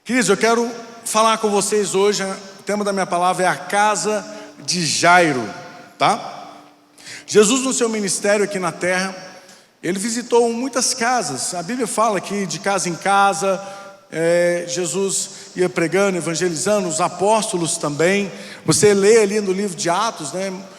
Queridos, eu quero falar com vocês hoje, o tema da minha palavra é a casa de Jairo, tá? Jesus, no seu ministério aqui na terra, ele visitou muitas casas. A Bíblia fala que de casa em casa, Jesus ia pregando, evangelizando, os apóstolos também. Você lê ali no livro de Atos,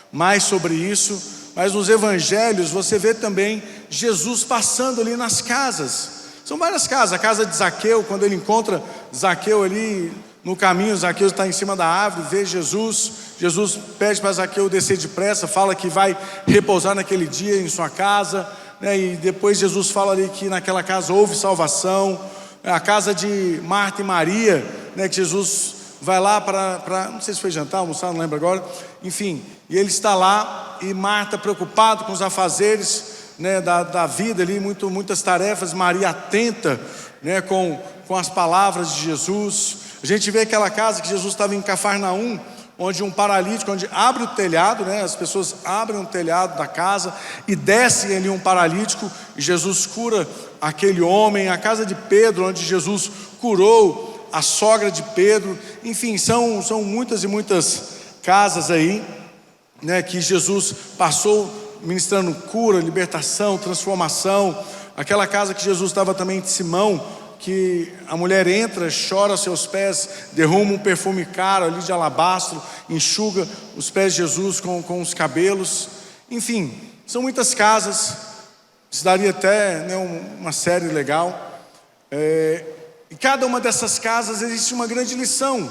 mais sobre isso. Mas nos evangelhos você vê também Jesus passando ali nas casas. São várias casas. A casa de Zaqueu, quando ele encontra Zaqueu ali no caminho, Zaqueu está em cima da árvore, vê Jesus. Jesus pede para Zaqueu descer depressa, fala que vai repousar naquele dia em sua casa, e depois Jesus fala ali que naquela casa houve salvação. A casa de Marta e Maria, que Jesus vai lá para não sei se foi jantar, almoçar, não lembro agora, enfim, e ele está lá, e Marta preocupada com os afazeres da vida ali, muitas tarefas, Maria atenta com as palavras de Jesus. A gente vê aquela casa que Jesus estava em Cafarnaum, onde um paralítico, onde abre o telhado, as pessoas abrem o telhado da casa e desce ali um paralítico, e Jesus cura aquele homem. A casa de Pedro, onde Jesus curou a sogra de Pedro. Enfim, são muitas e muitas casas aí, que Jesus passou ministrando cura, libertação, transformação. Aquela casa que Jesus estava também de Simão, que a mulher entra, chora aos seus pés, derrama um perfume caro ali de alabastro, enxuga os pés de Jesus com os cabelos. Enfim, são muitas casas. Isso daria até uma série legal. E cada uma dessas casas existe uma grande lição.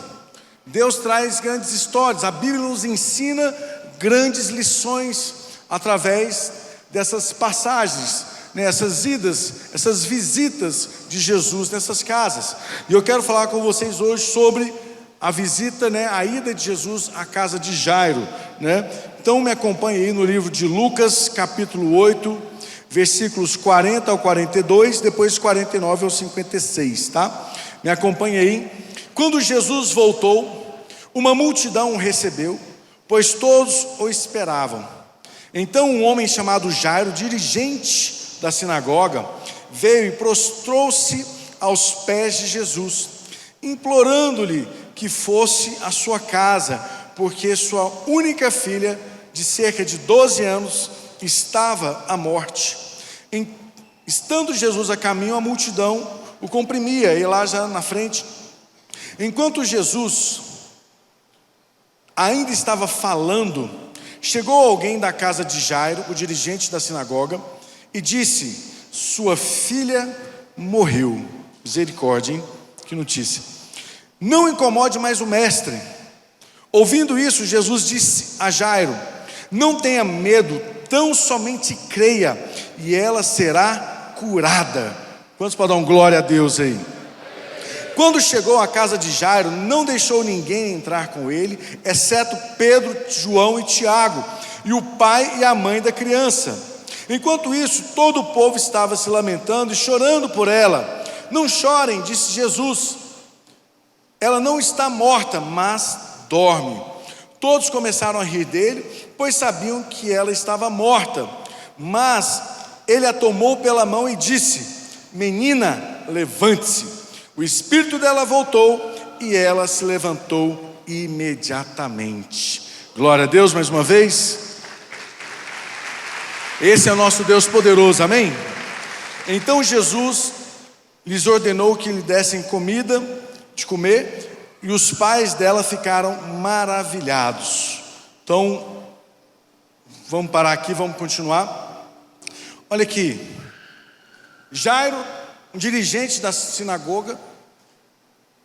Deus traz grandes histórias. A Bíblia nos ensina grandes lições através dessas passagens, essas idas, essas visitas de Jesus nessas casas. E eu quero falar com vocês hoje sobre a visita, a ida de Jesus à casa de Jairo, Então me acompanhe aí no livro de Lucas, capítulo 8, versículos 40 ao 42, depois 49 ao 56, tá? Me acompanhe aí. Quando Jesus voltou, uma multidão o recebeu, pois todos o esperavam. Então um homem chamado Jairo, dirigente da sinagoga, veio e prostrou-se aos pés de Jesus, implorando-lhe que fosse à sua casa, porque sua única filha, de cerca de 12 anos, estava à morte. Estando Jesus a caminho, a multidão o comprimia, e lá já na frente. Enquanto Jesus ainda estava falando, chegou alguém da casa de Jairo, o dirigente da sinagoga, e disse: sua filha morreu. Misericórdia, hein? Que notícia. Não incomode mais o mestre. Ouvindo isso, Jesus disse a Jairo: não tenha medo, tão somente creia, e ela será curada. Quantos podem dar glória a Deus aí? Quando chegou à casa de Jairo, não deixou ninguém entrar com ele, exceto Pedro, João e Tiago, e o pai e a mãe da criança. Enquanto isso, todo o povo estava se lamentando e chorando por ela. Não chorem, disse Jesus, ela não está morta, mas dorme. Todos começaram a rir dele, pois sabiam que ela estava morta. Mas ele a tomou pela mão e disse: menina, levante-se. O espírito dela voltou e ela se levantou imediatamente. Glória a Deus mais uma vez. Esse é o nosso Deus poderoso, amém? Então Jesus lhes ordenou que lhe dessem comida de comer, e os pais dela ficaram maravilhados. Então, vamos parar aqui, vamos continuar. Olha aqui, Jairo, um dirigente da sinagoga,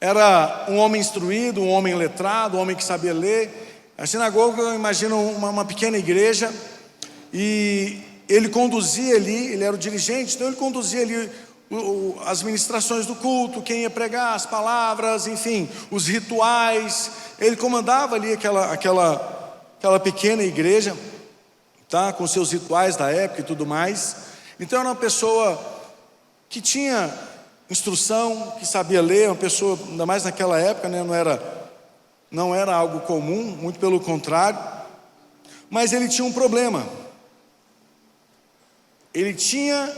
era um homem instruído, um homem letrado, um homem que sabia ler. A sinagoga, eu imagino uma pequena igreja, e ele conduzia ali, ele era o dirigente, então ele conduzia ali as ministrações do culto, quem ia pregar, as palavras, enfim, os rituais. Ele comandava ali aquela pequena igreja, tá, com seus rituais da época e tudo mais. Então era uma pessoa que tinha instrução, que sabia ler, uma pessoa, ainda mais naquela época, não era algo comum, muito pelo contrário. Mas ele tinha um problema. Ele tinha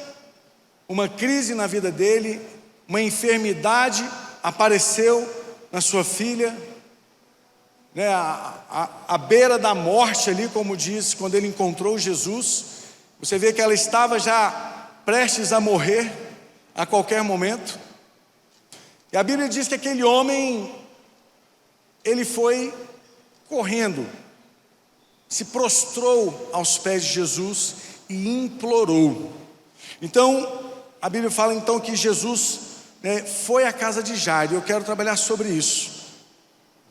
uma crise na vida dele, uma enfermidade apareceu na sua filha, né, à beira da morte ali, como diz, quando ele encontrou Jesus. Você vê que ela estava já prestes a morrer a qualquer momento. E a Bíblia diz que aquele homem, ele foi correndo, se prostrou aos pés de Jesus e implorou. Então, a Bíblia fala então que Jesus, né, foi à casa de Jairo. Eu quero trabalhar sobre isso,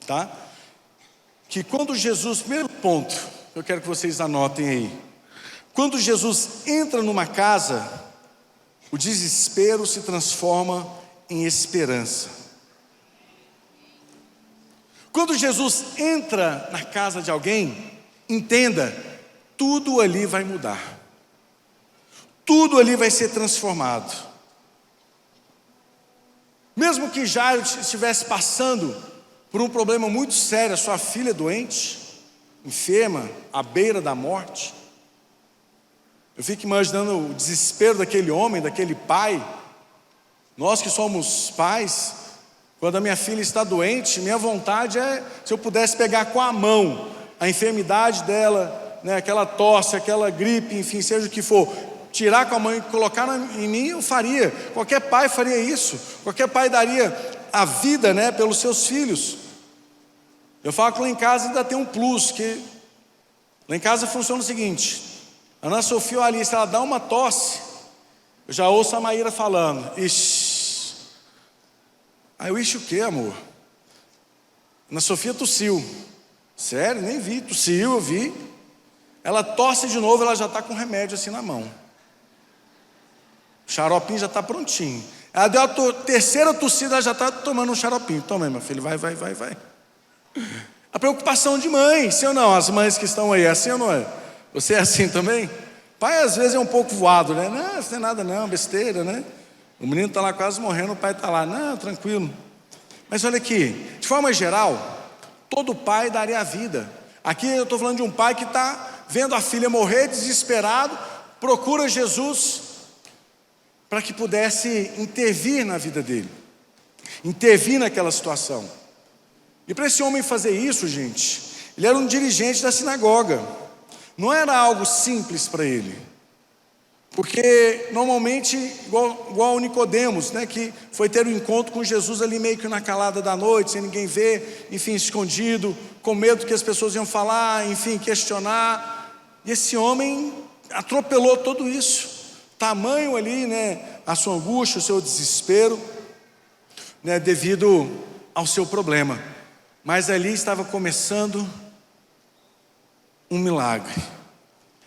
tá? Que quando Jesus, primeiro ponto, eu quero que vocês anotem aí. Quando Jesus entra numa casa, o desespero se transforma em esperança. Quando Jesus entra na casa de alguém, entenda, tudo ali vai mudar. Tudo ali vai ser transformado. Mesmo que Jairo estivesse passando por um problema muito sério, a sua filha doente, enferma, à beira da morte. Eu fico imaginando o desespero daquele homem, daquele pai. Nós que somos pais, quando a minha filha está doente, minha vontade é, se eu pudesse pegar com a mão a enfermidade dela, né, aquela tosse, aquela gripe, enfim, seja o que for, tirar com a mão e colocar em mim, eu faria. Qualquer pai faria isso. Qualquer pai daria a vida, né, pelos seus filhos. Eu falo que lá em casa ainda tem um plus, que lá em casa funciona o seguinte: a Ana Sofia ou a Alice, ela dá uma tosse, eu já ouço a Maíra falando, ixi. Aí eu, ixi o quê, amor? Ana Sofia tossiu. Sério? Nem vi, tossiu, eu vi. Ela tosse de novo, ela já está com o remédio assim na mão. O xaropinho já está prontinho. Ela deu a terceira tossida, ela já está tomando um xaropinho. Toma aí, meu filho, vai. A preocupação de mãe, sim ou não? As mães que estão aí, é assim ou não é? Você é assim também? Pai às vezes é um pouco voado, né? Não, isso não é nada não, besteira, né? O menino está lá quase morrendo, o pai está lá, não, tranquilo. Mas olha aqui, de forma geral, todo pai daria a vida. Aqui eu estou falando de um pai que está vendo a filha morrer, desesperado, procura Jesus para que pudesse intervir na vida dele, intervir naquela situação. E para esse homem fazer isso, gente, ele era um dirigente da sinagoga. Não era algo simples para ele. Porque normalmente, igual o Nicodemos, né, que foi ter um encontro com Jesus ali meio que na calada da noite, sem ninguém ver, enfim, escondido, com medo que as pessoas iam falar, enfim, questionar. E esse homem atropelou tudo isso. Tamanho ali, né, a sua angústia, o seu desespero, né, devido ao seu problema. Mas ali estava começando um milagre.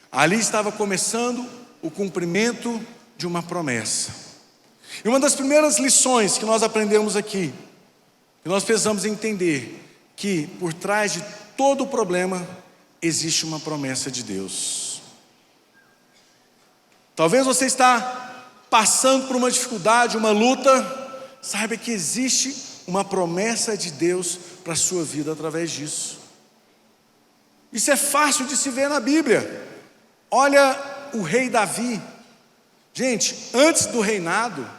Ali estava começando o cumprimento de uma promessa. E uma das primeiras lições que nós aprendemos aqui, que nós precisamos entender, que por trás de todo o problema existe uma promessa de Deus. Talvez você está passando por uma dificuldade, uma luta, saiba que existe uma promessa de Deus para a sua vida através disso. Isso é fácil de se ver na Bíblia. Olha o rei Davi. Gente, antes do reinado,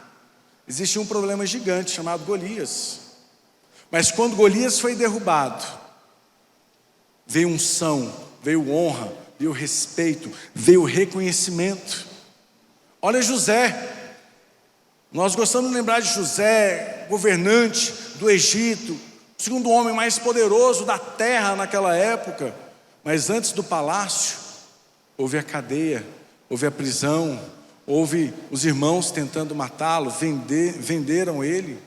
existia um problema gigante chamado Golias. Mas quando Golias foi derrubado, veio unção, veio honra, veio respeito, veio reconhecimento. Olha José. Nós gostamos de lembrar de José, governante do Egito, o segundo homem mais poderoso da terra naquela época. Mas antes do palácio, houve a cadeia, houve a prisão, houve os irmãos tentando matá-lo, venderam ele.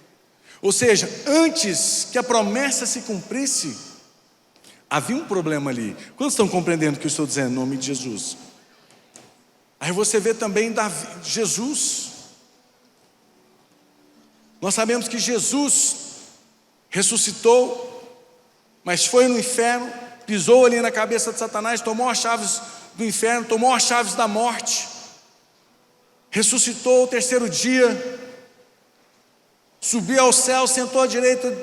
Ou seja, antes que a promessa se cumprisse, havia um problema ali. Quantos estão compreendendo o que eu estou dizendo em nome de Jesus? Aí você vê também Jesus. Nós sabemos que Jesus ressuscitou, mas foi no inferno, pisou ali na cabeça de Satanás, tomou as chaves do inferno, tomou as chaves da morte, ressuscitou o terceiro dia, subiu ao céu, sentou à direita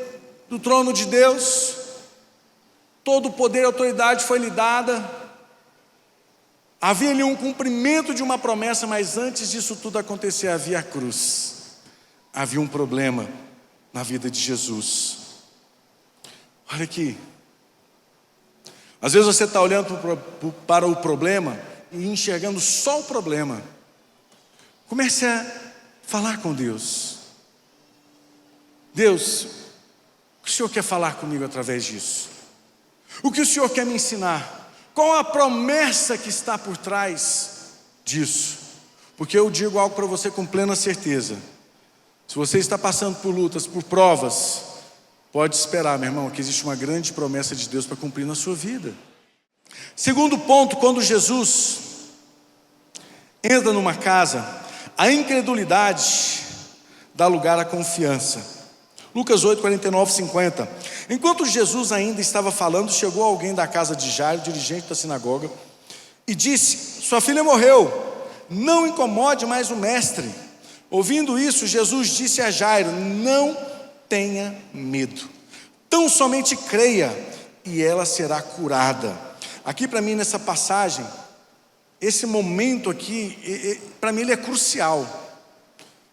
do trono de Deus, todo o poder e autoridade foi lhe dada. Havia ali um cumprimento de uma promessa, mas antes disso tudo acontecer, havia a cruz, havia um problema na vida de Jesus. Olha aqui. Às vezes você está olhando para o problema e enxergando só o problema. Comece a falar com Deus. Deus, o que o Senhor quer falar comigo através disso? O que o Senhor quer me ensinar? Qual a promessa que está por trás disso? Porque eu digo algo para você com plena certeza. Se você está passando por lutas, por provas, pode esperar, meu irmão, que existe uma grande promessa de Deus para cumprir na sua vida. Segundo ponto, quando Jesus entra numa casa, a incredulidade dá lugar à confiança. Lucas 8, 49, 50. Enquanto Jesus ainda estava falando, chegou alguém da casa de Jairo, dirigente da sinagoga, e disse: sua filha morreu, não incomode mais o mestre. Ouvindo isso, Jesus disse a Jairo: não tenha medo, tão somente creia e ela será curada. Aqui para mim nessa passagem, esse momento aqui, para mim ele é crucial.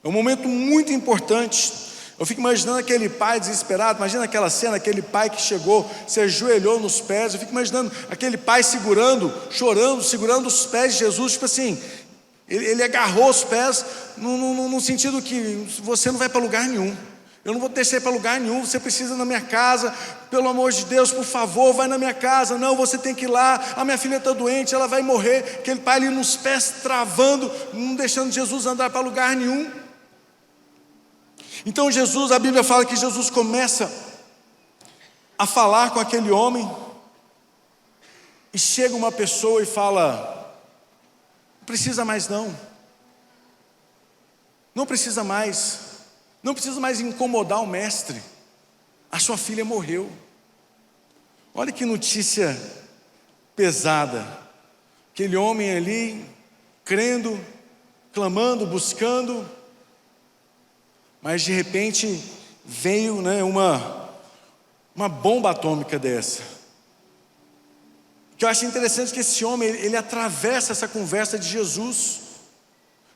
É um momento muito importante. Eu fico imaginando aquele pai desesperado. Imagina aquela cena, aquele pai que chegou, se ajoelhou nos pés. Eu fico imaginando aquele pai segurando, chorando, segurando os pés de Jesus. Tipo assim, ele agarrou os pés no sentido que você não vai para lugar nenhum. Eu não vou descer para lugar nenhum. Você precisa ir na minha casa, pelo amor de Deus, por favor, vai na minha casa. Não, você tem que ir lá, a minha filha está doente, ela vai morrer. Aquele pai ali nos pés, travando, não deixando Jesus andar para lugar nenhum. Então Jesus, a Bíblia fala que Jesus começa a falar com aquele homem, e chega uma pessoa e fala: não precisa mais não, não precisa mais, não precisa mais incomodar o mestre, a sua filha morreu. Olha que notícia pesada. Aquele homem ali, crendo, clamando, buscando, mas de repente veio, uma bomba atômica dessa. O que eu acho interessante é que esse homem, ele atravessa essa conversa de Jesus.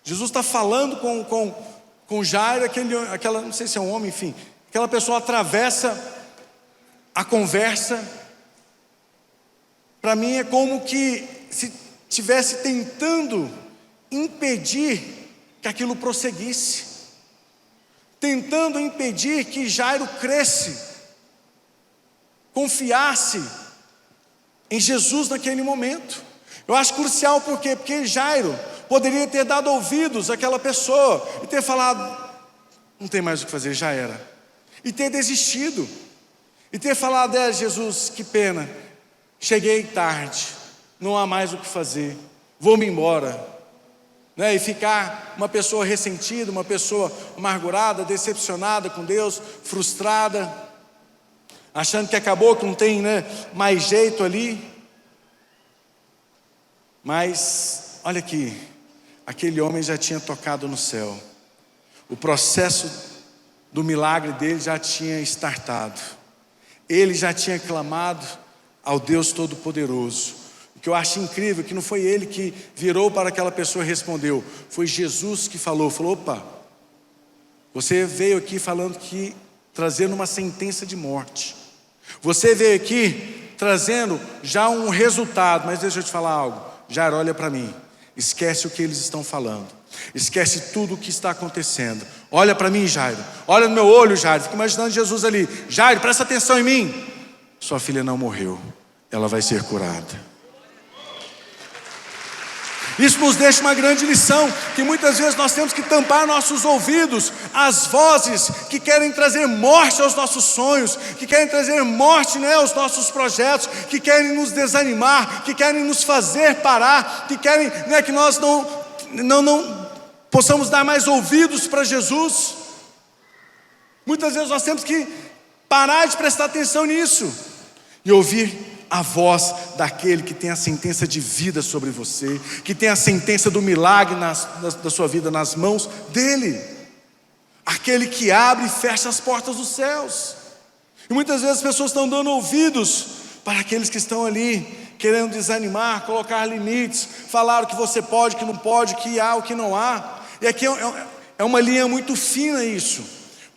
Jesus está falando com Jairo, aquela, não sei se é um homem, enfim, aquela pessoa atravessa a conversa. Para mim é como que se estivesse tentando impedir que aquilo prosseguisse, tentando impedir que Jairo cresce, confiasse em Jesus naquele momento. Eu acho crucial, por quê? Porque Jairo poderia ter dado ouvidos àquela pessoa e ter falado: não tem mais o que fazer, já era, e ter desistido, e ter falado: Jesus, que pena, cheguei tarde, não há mais o que fazer, vou-me embora. E ficar uma pessoa ressentida, uma pessoa amargurada, decepcionada com Deus, frustrada, achando que acabou, que não tem mais jeito ali. Mas olha aqui, aquele homem já tinha tocado no céu, o processo do milagre dele já tinha startado, ele já tinha clamado ao Deus Todo-Poderoso. O que eu acho incrível é que não foi ele que virou para aquela pessoa e respondeu, foi Jesus que falou: opa, você veio aqui trazendo uma sentença de morte, você veio aqui trazendo já um resultado, mas deixa eu te falar algo, Jairo, olha para mim, esquece o que eles estão falando, esquece tudo o que está acontecendo, olha para mim, Jairo, olha no meu olho, Jairo, fica imaginando Jesus ali: Jairo, presta atenção em mim, sua filha não morreu, ela vai ser curada. Isso nos deixa uma grande lição, que muitas vezes nós temos que tampar nossos ouvidos às vozes que querem trazer morte aos nossos sonhos, que querem trazer morte aos nossos projetos, que querem nos desanimar, que querem nos fazer parar, que querem que nós não possamos dar mais ouvidos para Jesus. Muitas vezes nós temos que parar de prestar atenção nisso e ouvir a voz daquele que tem a sentença de vida sobre você, que tem a sentença do milagre da sua vida nas mãos dele, aquele que abre e fecha as portas dos céus. E muitas vezes as pessoas estão dando ouvidos para aqueles que estão ali querendo desanimar, colocar limites, falar o que você pode, o que não pode, o que há, o que não há. E aqui é uma linha muito fina isso,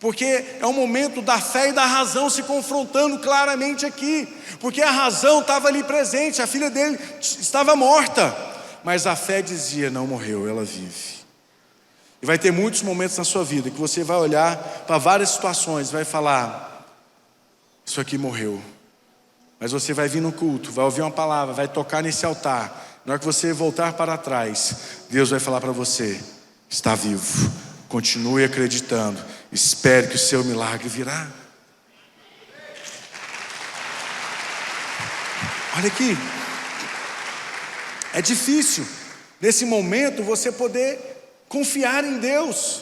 porque é o momento da fé e da razão se confrontando claramente aqui, porque a razão estava ali presente, a filha dele estava morta, mas a fé dizia: não morreu, ela vive. E vai ter muitos momentos na sua vida que você vai olhar para várias situações e vai falar: isso aqui morreu. Mas você vai vir no culto, vai ouvir uma palavra, vai tocar nesse altar. Na hora que você voltar para trás, Deus vai falar para você: está vivo, continue acreditando, espere que o seu milagre virá. Olha aqui, é difícil nesse momento você poder confiar em Deus,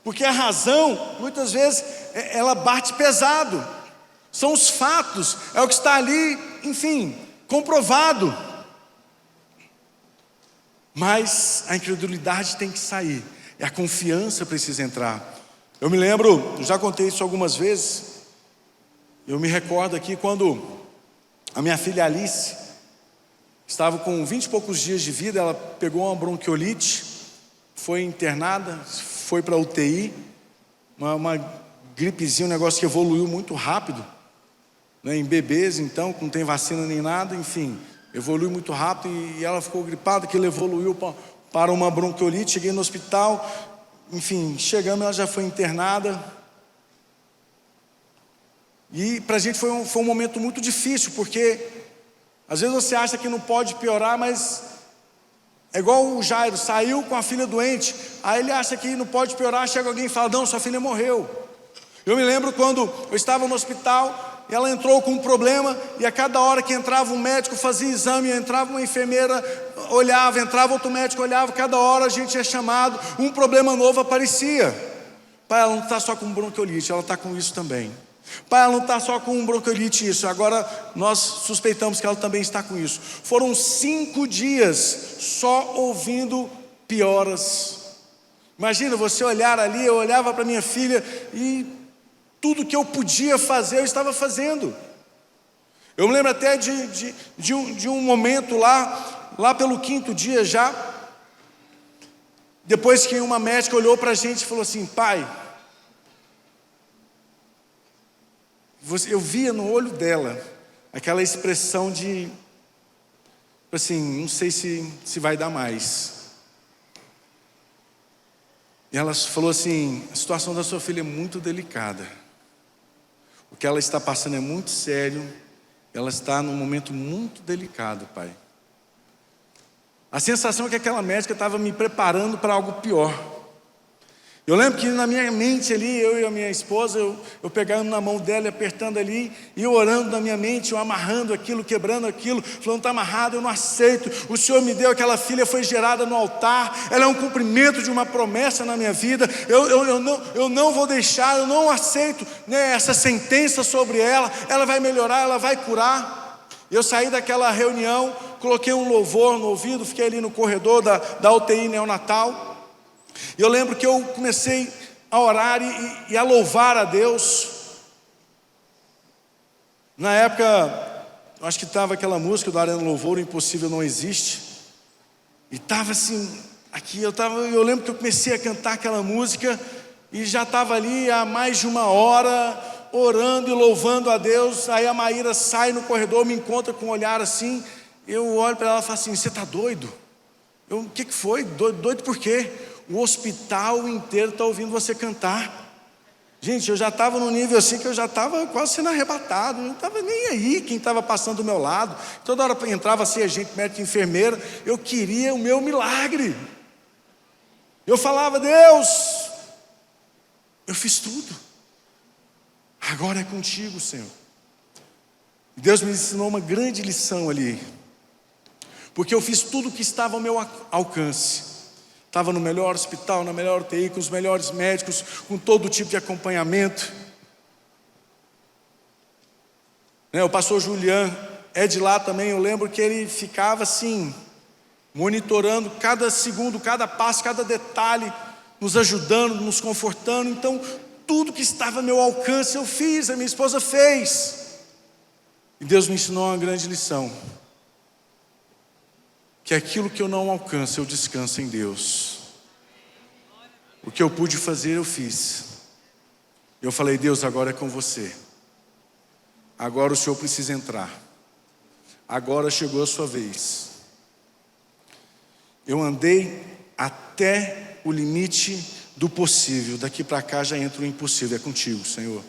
porque a razão muitas vezes ela bate pesado. São os fatos, é o que está ali, enfim, comprovado. Mas a incredulidade tem que sair, e a confiança precisa entrar. Eu me lembro, eu já contei isso algumas vezes, eu me recordo aqui quando a minha filha Alice estava com 20 e poucos dias de vida, ela pegou uma bronquiolite, foi internada, foi para a UTI, uma gripezinha, um negócio que evoluiu muito rápido. Em bebês, então, que não tem vacina nem nada, enfim, evoluiu muito rápido e ela ficou gripada, que ele evoluiu para uma bronquiolite. Cheguei no hospital, enfim, chegando, ela já foi internada. E para a gente foi um momento muito difícil, porque às vezes você acha que não pode piorar, mas é igual o Jairo, saiu com a filha doente, aí ele acha que não pode piorar, chega alguém e fala: não, sua filha morreu. Eu me lembro quando eu estava no hospital, ela entrou com um problema, e a cada hora que entrava um médico, fazia exame, entrava uma enfermeira, olhava, entrava outro médico, olhava, cada hora a gente é chamado, um problema novo aparecia. Pai, ela não está só com bronquiolite, ela está com isso também. Pai, ela não está só com bronquiolite isso, agora nós suspeitamos que ela também está com isso. Foram 5 dias só ouvindo pioras. Imagina você olhar ali, eu olhava para minha filha e tudo que eu podia fazer, eu estava fazendo. Eu me lembro até de um momento lá pelo 5º dia já, depois que uma médica olhou para a gente e falou assim: pai, eu via no olho dela aquela expressão de, assim, não sei se vai dar mais. E ela falou assim: a situação da sua filha é muito delicada. O que ela está passando é muito sério. Ela está num momento muito delicado, pai. A sensação é que aquela médica estava me preparando para algo pior. Eu lembro que na minha mente ali, eu e a minha esposa, eu pegando na mão dela e apertando ali, e eu orando na minha mente, eu amarrando aquilo, quebrando aquilo, falando: está amarrado, eu não aceito, o Senhor me deu, aquela filha foi gerada no altar, ela é um cumprimento de uma promessa na minha vida, eu não vou deixar, eu não aceito, né, essa sentença sobre ela, ela vai melhorar, ela vai curar. Eu saí daquela reunião, coloquei um louvor no ouvido, fiquei ali no corredor da UTI neonatal. E eu lembro que eu comecei a orar e a louvar a Deus. Na época, acho que estava aquela música do Arena Louvor, O Impossível Não Existe. E estava assim, aqui eu lembro que eu comecei a cantar aquela música e já estava ali há mais de 1 hora, orando e louvando a Deus. Aí a Maíra sai no corredor, me encontra com um olhar assim. Eu olho para ela e falo assim: você está doido? O que foi? Doido por quê? O hospital inteiro está ouvindo você cantar. Gente, eu já estava num nível assim que eu já estava quase sendo arrebatado. Eu não estava nem aí quem estava passando do meu lado. Toda hora entrava assim, gente, médico, enfermeira. Eu queria o meu milagre. Eu falava: Deus, eu fiz tudo, agora é contigo, Senhor. Deus me ensinou uma grande lição ali, porque eu fiz tudo o que estava ao meu alcance. Estava no melhor hospital, na melhor UTI, com os melhores médicos, com todo tipo de acompanhamento. O pastor Julian é de lá também. Eu lembro que ele ficava assim, monitorando cada segundo, cada passo, cada detalhe, nos ajudando, nos confortando. Então, tudo que estava ao meu alcance eu fiz, a minha esposa fez. E Deus me ensinou uma grande lição: que aquilo que eu não alcanço, eu descanso em Deus. O que eu pude fazer, eu fiz. Eu falei: Deus, agora é com você. Agora o Senhor precisa entrar. Agora chegou a sua vez. Eu andei até o limite do possível. Daqui para cá já entra o impossível. É contigo, Senhor.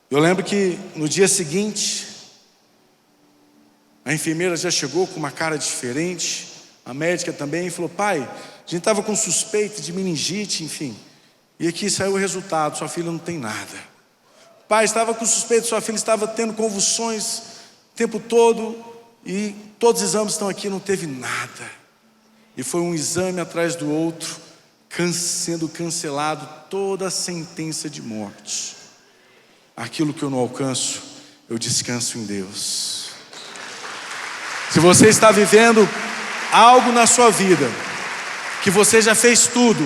Eu lembro que no dia seguinte, a enfermeira já chegou com uma cara diferente. A médica também falou: pai, a gente estava com suspeita de meningite, enfim. E aqui saiu o resultado: sua filha não tem nada. Pai, estava com suspeita, sua filha estava tendo convulsões o tempo todo. E todos os exames estão aqui, não teve nada. E foi um exame atrás do outro, sendo cancelado toda a sentença de morte. Aquilo que eu não alcanço, eu descanso em Deus. Se você está vivendo algo na sua vida, que você já fez tudo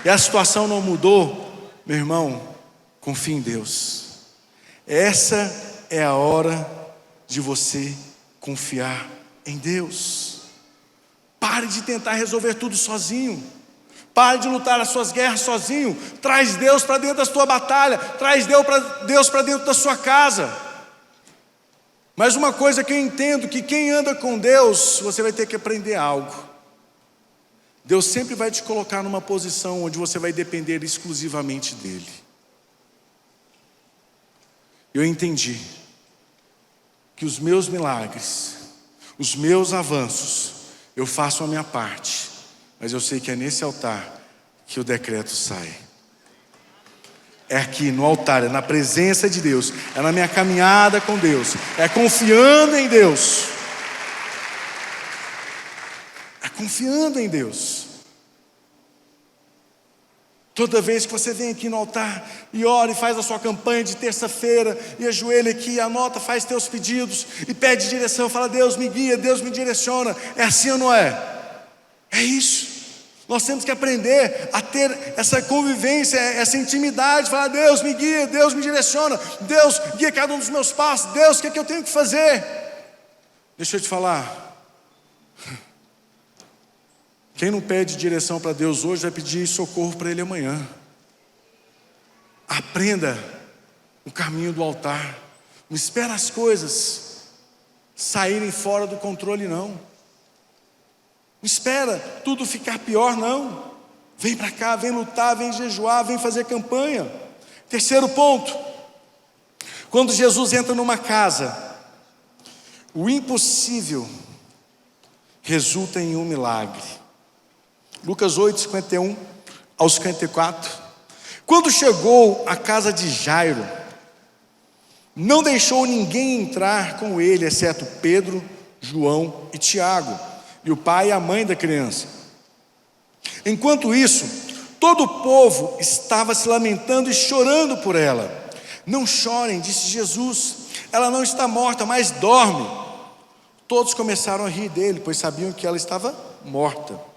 e a situação não mudou, meu irmão, confie em Deus. Essa é a hora de você confiar em Deus. Pare de tentar resolver tudo sozinho. Pare de lutar as suas guerras sozinho. Traz Deus para dentro da sua batalha. Traz Deus para dentro da sua casa. Mas uma coisa que eu entendo, que quem anda com Deus, você vai ter que aprender algo. Deus sempre vai te colocar numa posição onde você vai depender exclusivamente dEle. Eu entendi que os meus milagres, os meus avanços, eu faço a minha parte, mas eu sei que é nesse altar que o decreto sai. É aqui no altar, é na presença de Deus, é na minha caminhada com Deus, é confiando em Deus, é confiando em Deus. Toda vez que você vem aqui no altar e ora e faz a sua campanha de terça-feira e ajoelha aqui, anota, faz teus pedidos e pede direção, fala: Deus me guia, Deus me direciona. É assim ou não é? É isso. Nós temos que aprender a ter essa convivência, essa intimidade, falar: Deus me guia, Deus me direciona, Deus guia cada um dos meus passos. Deus, o que é que eu tenho que fazer? Deixa eu te falar. Quem não pede direção para Deus hoje vai pedir socorro para Ele amanhã. Aprenda o caminho do altar. Não espera as coisas saírem fora do controle, não. Não espera tudo ficar pior, não. Vem para cá, vem lutar, vem jejuar, vem fazer campanha. Terceiro ponto: quando Jesus entra numa casa, o impossível resulta em um milagre. Lucas 8, 51 ao 54. Quando chegou à casa de Jairo, não deixou ninguém entrar com ele, exceto Pedro, João e Tiago, e o pai e a mãe da criança. Enquanto isso, todo o povo estava se lamentando e chorando por ela. Não chorem, disse Jesus, ela não está morta, mas dorme. Todos começaram a rir dele, pois sabiam que ela estava morta.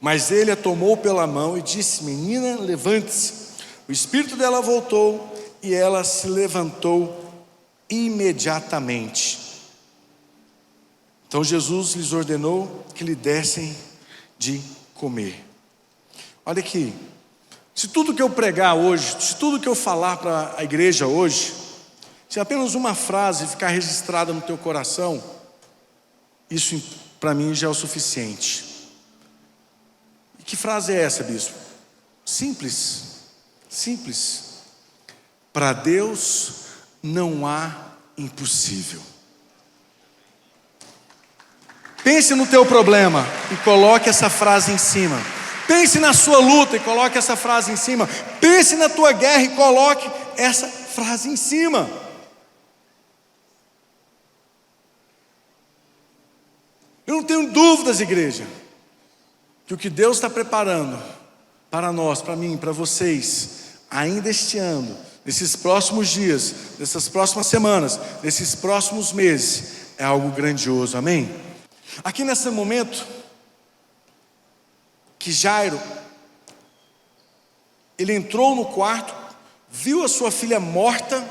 Mas ele a tomou pela mão e disse: menina, levante-se. O espírito dela voltou e ela se levantou imediatamente. Então Jesus lhes ordenou que lhe dessem de comer. Olha aqui, se tudo que eu pregar hoje, se tudo que eu falar para a igreja hoje, se apenas uma frase ficar registrada no teu coração, isso para mim já é o suficiente. Que frase é essa, bispo? Simples, simples. Para Deus não há impossível. Pense no teu problema e coloque essa frase em cima. Pense na sua luta e coloque essa frase em cima. Pense na tua guerra e coloque essa frase em cima. Eu não tenho dúvidas, igreja, que o que Deus está preparando para nós, para mim, para vocês, ainda este ano, nesses próximos dias, nessas próximas semanas, nesses próximos meses, é algo grandioso, amém? Aqui nesse momento, que Jairo, ele entrou no quarto, viu a sua filha morta.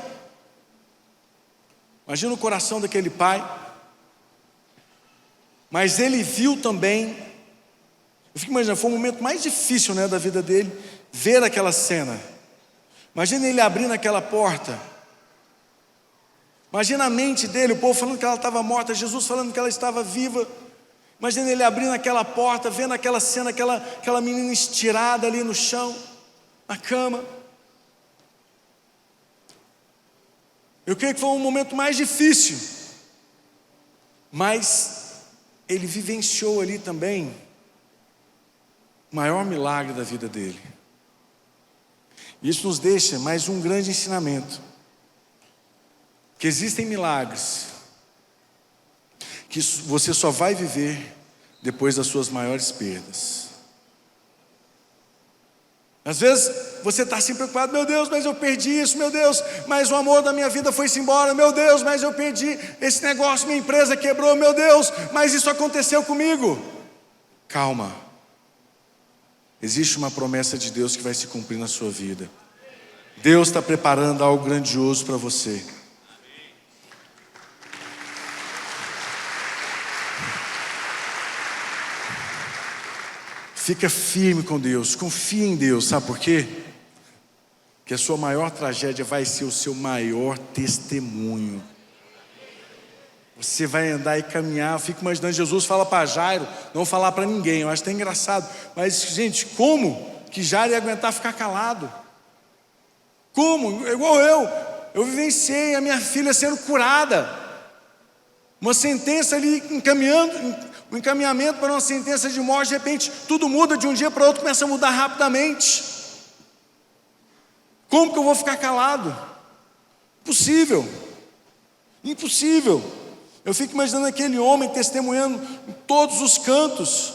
Imagina o coração daquele pai. Mas ele viu também, eu fico imaginando, foi o momento mais difícil, né, da vida dele. ver aquela cena. Imagina ele abrindo aquela porta. Imagina a mente dele, o povo falando que ela estava morta, Jesus falando que ela estava viva. Imagina ele abrindo aquela porta, vendo aquela cena, aquela menina estirada ali no chão, na cama. Eu creio que foi um momento mais difícil, mas ele vivenciou ali também o maior milagre da vida dele. Isso nos deixa mais um grande ensinamento, que existem milagres que você só vai viver depois das suas maiores perdas. Às vezes você está assim preocupado: meu Deus, mas eu perdi isso, meu Deus, mas o amor da minha vida foi-se embora, meu Deus, mas eu perdi esse negócio, minha empresa quebrou, meu Deus, mas isso aconteceu comigo. Calma, existe uma promessa de Deus que vai se cumprir na sua vida. Deus está preparando algo grandioso para você. Fica firme com Deus, confia em Deus, sabe por quê? Que a sua maior tragédia vai ser o seu maior testemunho. Você vai andar e caminhar. Eu fico imaginando, Jesus fala para Jairo, não vou falar para ninguém, eu acho até engraçado, mas gente, como que Jairo ia aguentar ficar calado? Como? Igual eu vivenciei a minha filha sendo curada, uma sentença ali um encaminhamento para uma sentença de morte, de repente tudo muda de um dia para outro, começa a mudar rapidamente. Como que eu vou ficar calado? Impossível, impossível. Eu fico imaginando aquele homem testemunhando em todos os cantos.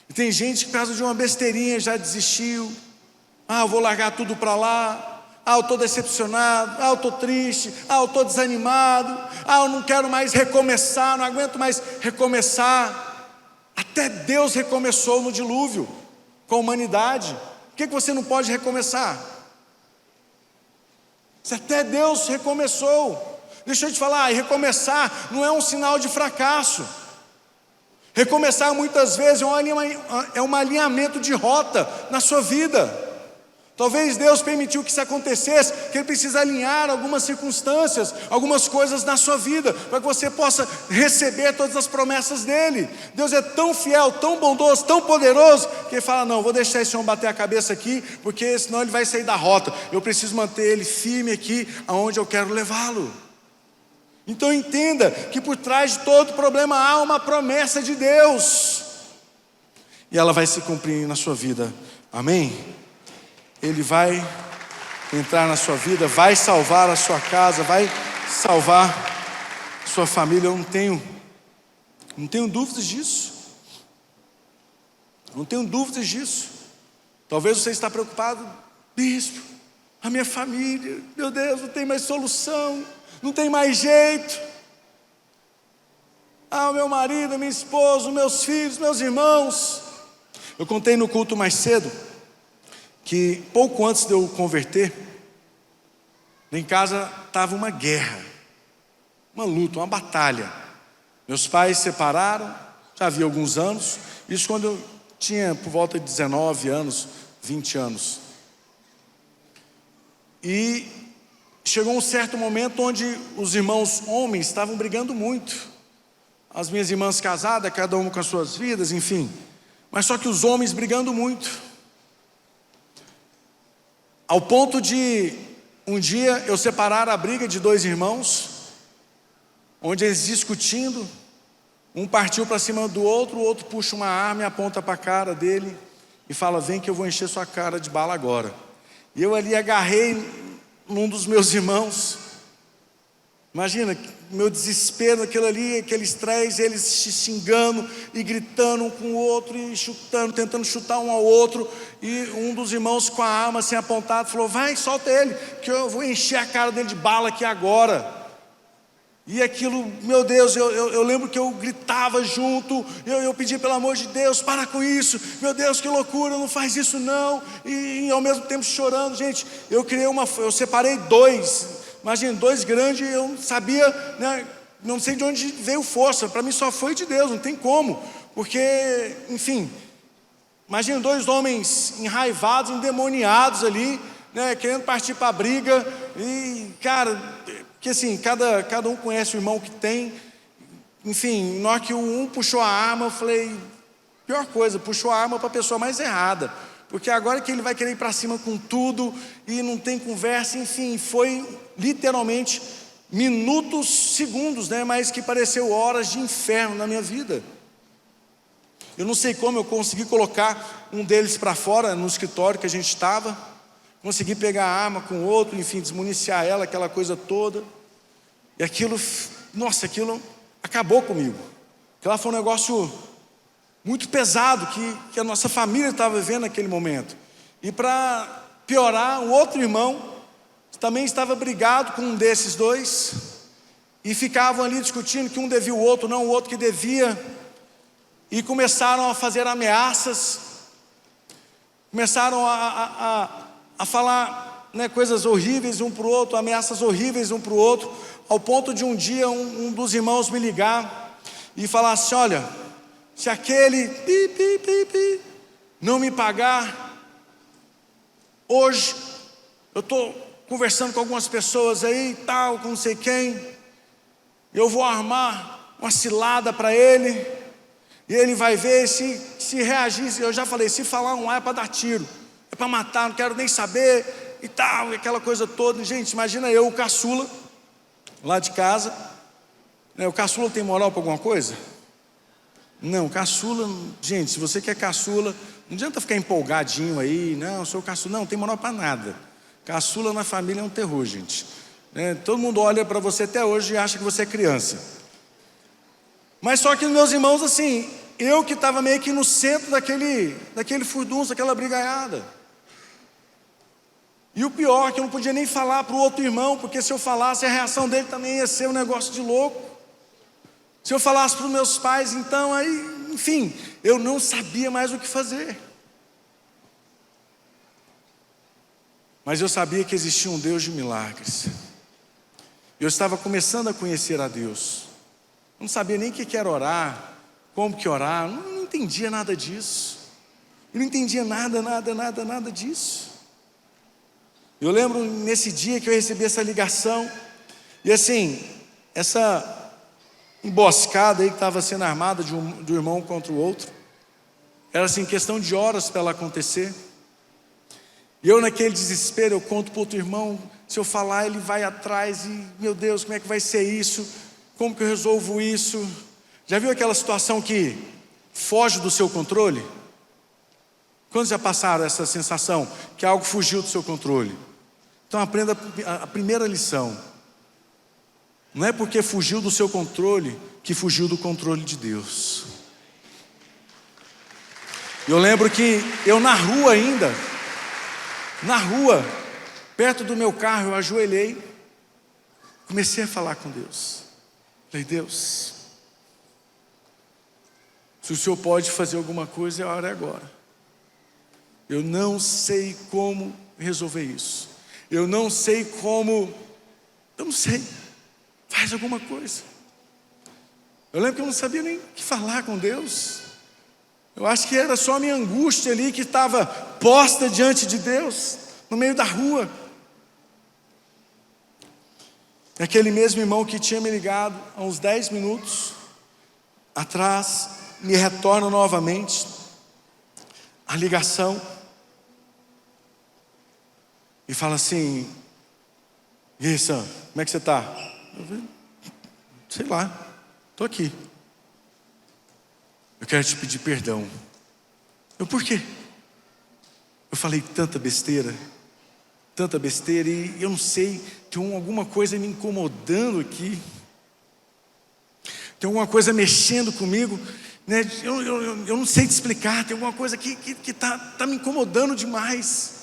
E tem gente que por causa de uma besteirinha já desistiu. Eu vou largar tudo para lá. Eu estou decepcionado, eu estou triste, eu estou desanimado, eu não quero mais recomeçar, não aguento mais recomeçar. Até Deus recomeçou no dilúvio com a humanidade. Por que você não pode recomeçar? Se até Deus recomeçou. Deixa eu te falar, e recomeçar não é um sinal de fracasso. Recomeçar muitas vezes é um alinhamento de rota na sua vida. Talvez Deus permitiu que isso acontecesse, que Ele precisa alinhar algumas circunstâncias, algumas coisas na sua vida, para que você possa receber todas as promessas dEle. Deus é tão fiel, tão bondoso, tão poderoso, que Ele fala: não, vou deixar esse homem bater a cabeça aqui, porque senão ele vai sair da rota. Eu preciso manter ele firme aqui, aonde eu quero levá-lo. Então entenda que por trás de todo problema há uma promessa de Deus, e ela vai se cumprir na sua vida, amém? Ele vai entrar na sua vida, vai salvar a sua casa, vai salvar a sua família. Eu não tenho dúvidas disso. Não tenho dúvidas disso. Talvez você está preocupado: bispo, a minha família, meu Deus, não tem mais solução, não tem mais jeito. O meu marido, minha esposa, meus filhos, meus irmãos. Eu contei no culto mais cedo que pouco antes de eu converter, em casa estava uma guerra, uma luta, uma batalha. Meus pais se separaram, já havia alguns anos, isso quando eu tinha por volta de 19 anos, 20 anos. E chegou um certo momento onde os irmãos homens estavam brigando muito. As minhas irmãs casadas, cada uma com as suas vidas, enfim. Mas só que os homens brigando muito. Ao ponto de, um dia, eu separar a briga de dois irmãos, onde eles discutindo, um partiu para cima do outro, o outro puxa uma arma e aponta para a cara dele e fala: vem que eu vou encher sua cara de bala agora. E eu ali agarrei num dos meus irmãos. Imagina, meu desespero naquilo ali, aqueles três, eles se xingando e gritando um com o outro e chutando, tentando chutar um ao outro. E um dos irmãos com a arma assim apontada falou: vai, solta ele, que eu vou encher a cara dele de bala aqui agora. E aquilo, meu Deus, eu lembro que eu gritava junto, eu pedi pelo amor de Deus, para com isso, meu Deus, que loucura, não faz isso não. E ao mesmo tempo chorando, gente, eu separei dois. Imagina, dois grandes, eu não sabia, né, não sei de onde veio força, para mim só foi de Deus, não tem como, porque, enfim, Imagina 2 homens enraivados, endemoniados ali, né, querendo partir para a briga. E, cara, que assim, cada um conhece o irmão que tem. Enfim, na hora que um puxou a arma, eu falei, pior coisa, puxou a arma para a pessoa mais errada. Porque agora que ele vai querer ir para cima com tudo, e não tem conversa, enfim, foi literalmente minutos, segundos, né, mas que pareceu horas de inferno na minha vida. Eu não sei como eu consegui colocar um deles para fora, no escritório que a gente estava, consegui pegar a arma com o outro, enfim, desmuniciar ela, aquela coisa toda, e aquilo, nossa, aquilo acabou comigo. Aquilo foi um negócio muito pesado que a nossa família estava vivendo naquele momento. E para piorar, o outro irmão também estava brigado com um desses 2, e ficavam ali discutindo que um devia o outro, não o outro que devia, e começaram a fazer ameaças, começaram a falar, né, coisas horríveis um para o outro, ameaças horríveis um para o outro, ao ponto de um dia um dos irmãos me ligar e falar assim: olha, se aquele não me pagar, hoje eu estou conversando com algumas pessoas aí, tal, com não sei quem, eu vou armar uma cilada para ele, e ele vai ver, se reagir. Eu já falei, se falar um ar é para dar tiro, é para matar, não quero nem saber, e tal, e aquela coisa toda. Gente, imagina eu, o caçula, lá de casa, né? O caçula tem moral para alguma coisa? Não, caçula, gente, se você quer caçula, não adianta ficar empolgadinho aí, não, eu sou caçula, não tem moral para nada. Caçula na família é um terror, gente, né? Todo mundo olha para você até hoje e acha que você é criança. Mas só que meus irmãos, assim, eu que estava meio que no centro daquele furdunço, daquela brigaiada. E o pior, que eu não podia nem falar para o outro irmão, porque se eu falasse, a reação dele também ia ser um negócio de louco. Se eu falasse para os meus pais, então, aí, enfim, eu não sabia mais o que fazer. Mas eu sabia que existia um Deus de milagres. Eu estava começando a conhecer a Deus. Não sabia nem o que era orar, como que orar, não entendia nada disso. Eu não entendia nada disso. Eu lembro nesse dia que eu recebi essa ligação, e assim, essa emboscada aí que estava sendo armada do irmão contra o outro, era assim, questão de horas para ela acontecer. E eu naquele desespero, eu conto para o outro irmão, se eu falar ele vai atrás, e meu Deus, como é que vai ser isso? Como que eu resolvo isso? Já viu aquela situação que foge do seu controle? Quantos já passaram essa sensação que algo fugiu do seu controle? Então aprenda a primeira lição. Não é porque fugiu do seu controle que fugiu do controle de Deus. Eu lembro que eu na rua ainda, perto do meu carro, eu ajoelhei, comecei a falar com Deus. Falei, Deus, se o Senhor pode fazer alguma coisa, a hora é agora. Eu não sei como resolver isso. Eu não sei, faz alguma coisa. Eu lembro que eu não sabia nem o que falar com Deus. Eu acho que era só a minha angústia ali que estava posta diante de Deus, no meio da rua. Aquele mesmo irmão que tinha me ligado há uns 10 minutos atrás, me retorna novamente a ligação e fala assim: e aí, Sam, como é que você está? Eu falei, sei lá, estou aqui. Eu quero te pedir perdão. Eu, por quê? Eu falei tanta besteira, e eu não sei, tem alguma coisa me incomodando aqui, tem alguma coisa mexendo comigo, né? Eu não sei te explicar, tem alguma coisa que tá me incomodando demais,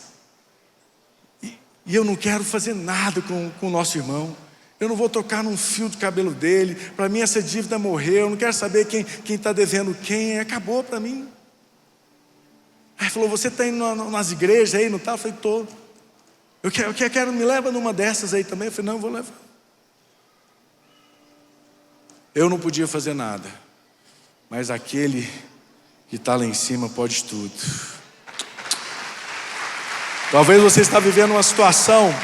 e eu não quero fazer nada com o nosso irmão. Eu não vou tocar num fio de cabelo dele. Para mim essa dívida morreu, eu não quero saber quem está devendo quem, acabou para mim. Aí falou, você está indo nas igrejas aí, não está? Eu falei, estou. Eu quero, me leva numa dessas aí também. Eu falei, não, eu vou levar. Eu não podia fazer nada, mas aquele que está lá em cima pode tudo. Talvez você está vivendo uma situação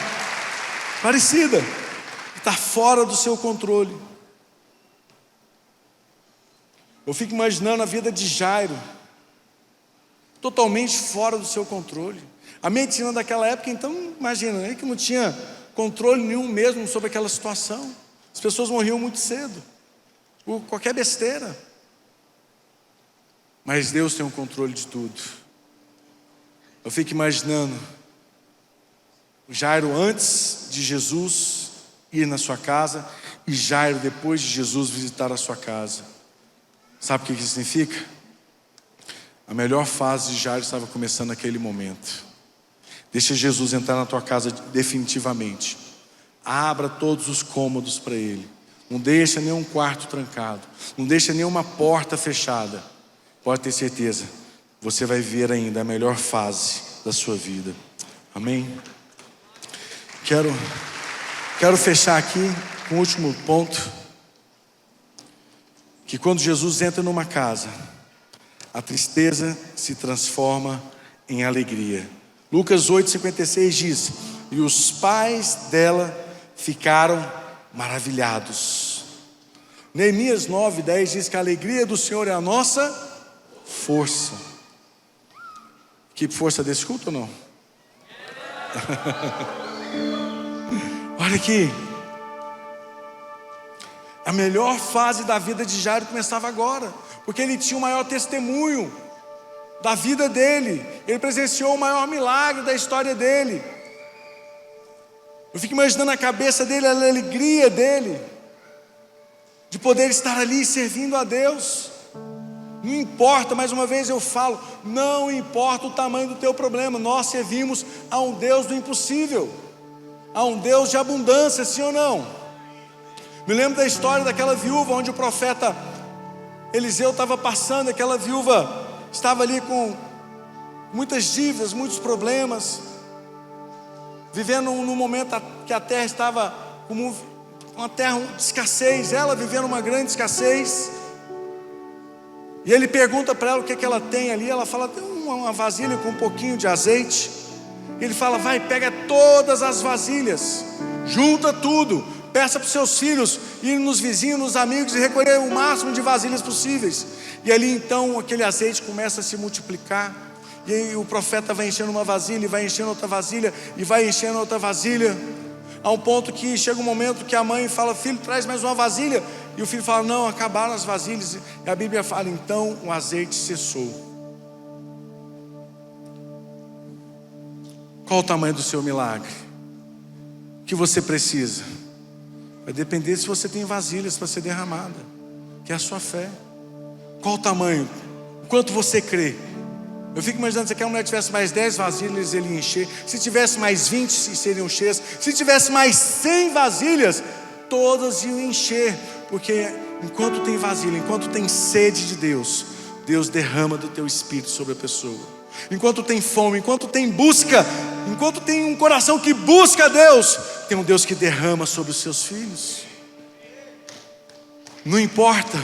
parecida, que está fora do seu controle. Eu fico imaginando a vida de Jairo, totalmente fora do seu controle. A medicina daquela época, então, imagina, ele que não tinha controle nenhum mesmo sobre aquela situação. As pessoas morriam muito cedo, por qualquer besteira. Mas Deus tem o controle de tudo. Eu fico imaginando o Jairo antes de Jesus ir na sua casa e Jairo depois de Jesus visitar a sua casa. Sabe o que isso significa? A melhor fase de Jairo estava começando naquele momento. Deixa Jesus entrar na tua casa definitivamente. Abra todos os cômodos para Ele. Não deixa nenhum quarto trancado. Não deixa nenhuma porta fechada. Pode ter certeza, você vai ver ainda a melhor fase da sua vida. Amém? Quero fechar aqui com o último ponto. Que quando Jesus entra numa casa, a tristeza se transforma em alegria. Lucas 8,56 diz: e os pais dela ficaram maravilhados. Neemias 9,10 diz que a alegria do Senhor é a nossa força. Que força desse culto ou não? Olha aqui. A melhor fase da vida de Jairo começava agora, porque ele tinha o maior testemunho da vida dele. Ele presenciou o maior milagre da história dele. Eu fico imaginando a cabeça dele, a alegria dele de poder estar ali servindo a Deus. Não importa, mais uma vez eu falo, não importa o tamanho do teu problema, nós servimos a um Deus do impossível, a um Deus de abundância, sim ou não? Me lembro da história daquela viúva, onde o profeta Eliseu estava passando. Aquela viúva estava ali com muitas dívidas, muitos problemas, vivendo num momento que a terra estava como uma terra de escassez, ela vivendo uma grande escassez. E ele pergunta para ela o que ela tem ali. Ela fala: tem uma vasilha com um pouquinho de azeite. Ele fala: vai, pega todas as vasilhas, junta tudo, peça para os seus filhos ir nos vizinhos, nos amigos e recolher o máximo de vasilhas possíveis. E ali então aquele azeite começa a se multiplicar. E aí o profeta vai enchendo uma vasilha, e vai enchendo outra vasilha, e vai enchendo outra vasilha, a um ponto que chega um momento que a mãe fala: filho, traz mais uma vasilha. E o filho fala: não, acabaram as vasilhas. E a Bíblia fala: então o azeite cessou. Qual o tamanho do seu milagre? O que você precisa? Vai depender se você tem vasilhas para ser derramada, que é a sua fé. Qual o tamanho? O quanto você crê? Eu fico imaginando, se aquela mulher tivesse mais 10 vasilhas, ele ia encher. Se tivesse mais 20, seriam cheias. Se tivesse mais 100 vasilhas, todas iam encher. Porque enquanto tem vasilha, enquanto tem sede de Deus, Deus derrama do teu espírito sobre a pessoa. Enquanto tem fome, enquanto tem busca, enquanto tem um coração que busca a Deus, tem um Deus que derrama sobre os seus filhos. Não importa.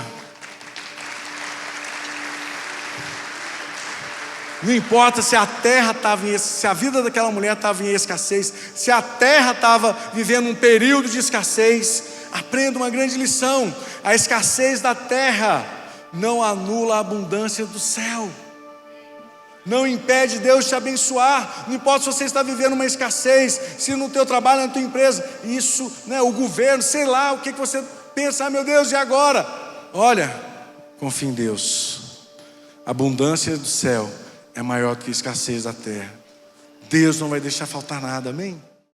Não importa se a terra estava se a vida daquela mulher estava em escassez, se a terra estava vivendo um período de escassez. Aprenda uma grande lição: a escassez da terra não anula a abundância do céu. Não impede Deus te abençoar. Não importa se você está vivendo uma escassez, se no teu trabalho, na tua empresa, isso, o governo, sei lá, o que você pensa: meu Deus, e agora? Olha, confia em Deus. A abundância do céu é maior do que a escassez da terra. Deus não vai deixar faltar nada, amém?